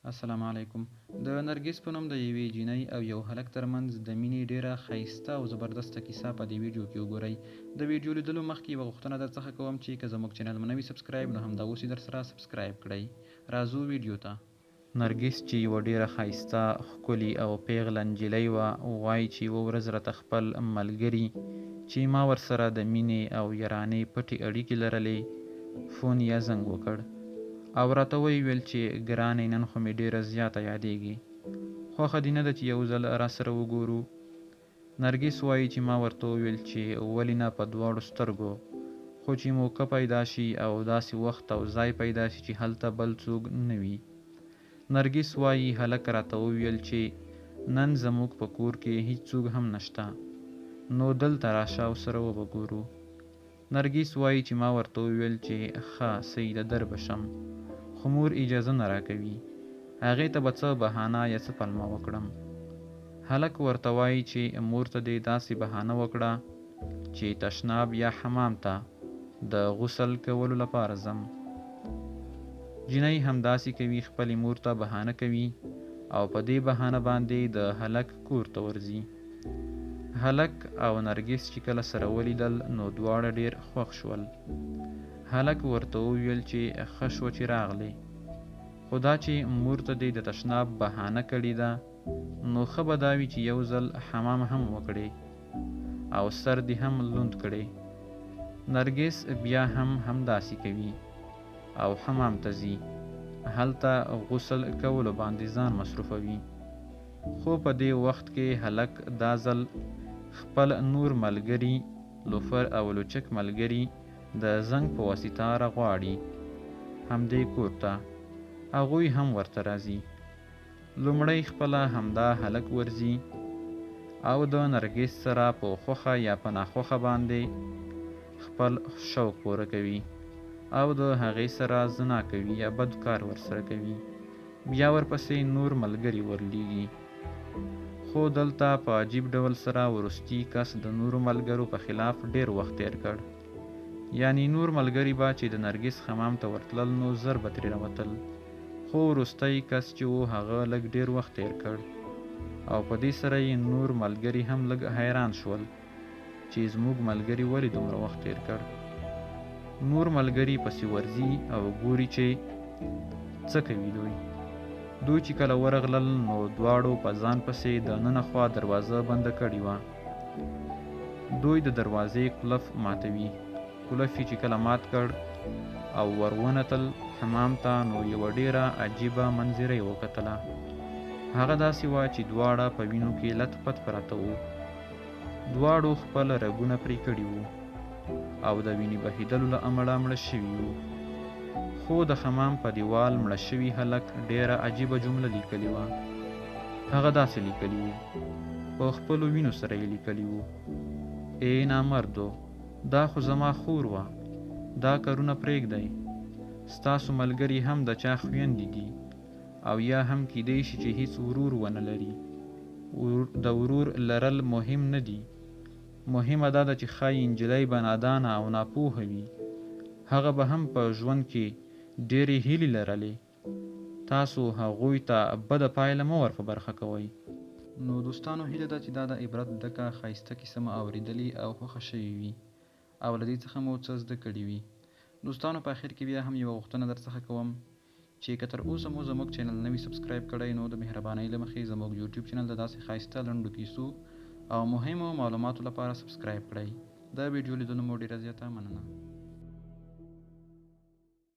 السلام علیکم. د نرګس په نوم د یوې جینۍ او یو هلک ترمنځ د مینې ډیره ښایسته او زبردسته کیسه په دې ویډیو کې وګورئ. د ویډیو لیدلو مخکې یوه غوښتنه درڅخه کوم چې که زموږ چینل مو نوي سبسکرایب نو همدا اوس یې درسره سبسکرایب کړئ. راځو ویډیو ته. نرګس چې یوه ډیره ښایسته، ښکلې او پیغله نجلۍ وه، وایي چې یوه ورځ راته خپل ملګري چې ما ورسره د مینې او یارانې پټې اړیکې لرلې فون یا زنګ وکړ او راته ویې ویل چې ګرانې نن خو مې ډېره زیاته یادېږي، خوښه دې نه ده چې یو ځل راسره وګورو. نرګس وایي چې ما ورته وویل چې ولې نه، په دواړو سترګو، خو چې موقع پیدا شي او داسې وخت او ځای پیدا شي چې هلته بل څوک نه وي. نرګس وایي هلک راته وویل چې نن زموږ په کور کې هیڅوک هم نشته، نو دلته راشه او سره وبګورو. نرګس وایي چې ما ورته وویل چې ښه سیده در به شم، خو مور اجازه نه راکوي، هغې ته به څه بهانه یا څه پلمه وکړم. هلک ورته وایي چې مور ته دې داسې بهانه وکړه چې تشناب یا حمام ته د غسل کولو لپاره ځم. جینۍ همداسې کوي، خپلې مور ته بهانه کوي او په دې بهانه باندې د هلک کور ته ورځي. هلک او نرګس چې کله سره ولیدل نو دواړه ډېر خوښ شول. هلک ورته وویل چې ښه شوه چې راغلې، خو دا چې مور ته دې د تشناب بهانه کړې ده نو ښه به دا وي چې یو ځل حمام هم وکړې او سر دې هم لوند کړې. نرګس بیا هم همداسې کوي او حمام ته ځي، هلته غسل کولو باندې ځان مصروفوي. خو په دې وخت کې هلک دا ځل خپل نور ملګري لوفر او لوچک ملګري د زنګ په واسطه راغواړي همدې کور ته، هغوی هم ورته راځي. لومړی خپله همدا هلک ورځي او د نرګس سره په خوښه یا په ناخوښه باندې خپل شوق پوره کوي او د هغې سره زنا کوي یا بد کار ورسره کوي. بیا ورپسې نور ملګري ورلیږي، خو دلته په عجیب ډول سره وروستي کس د نورو ملګرو په خلاف ډیر وخت تیر کړ. یعنی نور ملګري به چې د نرګس حمام ته ورتلل نو زر به ترې راوتل، خو وروستی کس چې و هغه لږ ډیر وخت تیر کړ او په دې سره یې نور ملګري هم لږ حیران شول چې زموږ ملګري ولې دومره وخت تیر کړ. نور ملګري پسې ورځي او ګوري چې څه کوي دوی چې کله ورغلل نو دواړو په ځان پسې د ننه خوا دروازه بنده کړې وه. دوی د دروازې قلف ماتوي، قلف یې چې کله مات کړ او ورونتل حمام ته نو یوه ډیره عجیبه منظره یې وکتله. هغه داسې وه چې دواړه په وینو کې لت پت پراته وو، دواړو خپل رګونه پرې کړي وو او د وینې بهیدلو له امله مړه شوي وو. خو د حمام په دیوال مړه شوي هلک ډیره عجیبه جمله لیکلې وه. هغه داسې لیکلي وو، په خپلو وینو سره یې لیکلي وو: ای نامردو، دا خو زما خور وه، دا کارونه پرېږدئ، ستاسو ملګري هم د چا خویندې دي او یا هم کیدی شي چې هیڅ ورور ونه لري. د ورور لرل مهم نه دي، مهمه دا ده چې ښایي نجلۍ به نادانه او ناپوهه وي، هغه به هم په ژوند کې ډېرې هیلې لرلې، تاسو هغوی ته بده پایله مه ور په برخه کوئ. نو دوستانو، هیله ده چې دا د عبرت ډکه ښایسته کیسه مو اورېدلې او خوښه شوې وي او له دې څخه مو څه زده کړي وي. دوستانو، په اخر کې بیا هم یوه غوښتنه درڅخه کوم چې که تر اوسه مو زموږ چینل نوي سبسکرایب کړی نو د مهربانۍ له مخې زموږ یوټیوب چینل د داسې ښایسته لنډو کیسو او مهمو معلوماتو لپاره سبسکرایب کړئ. د ویډیو لیدلو مو ډیره زیاته مننه.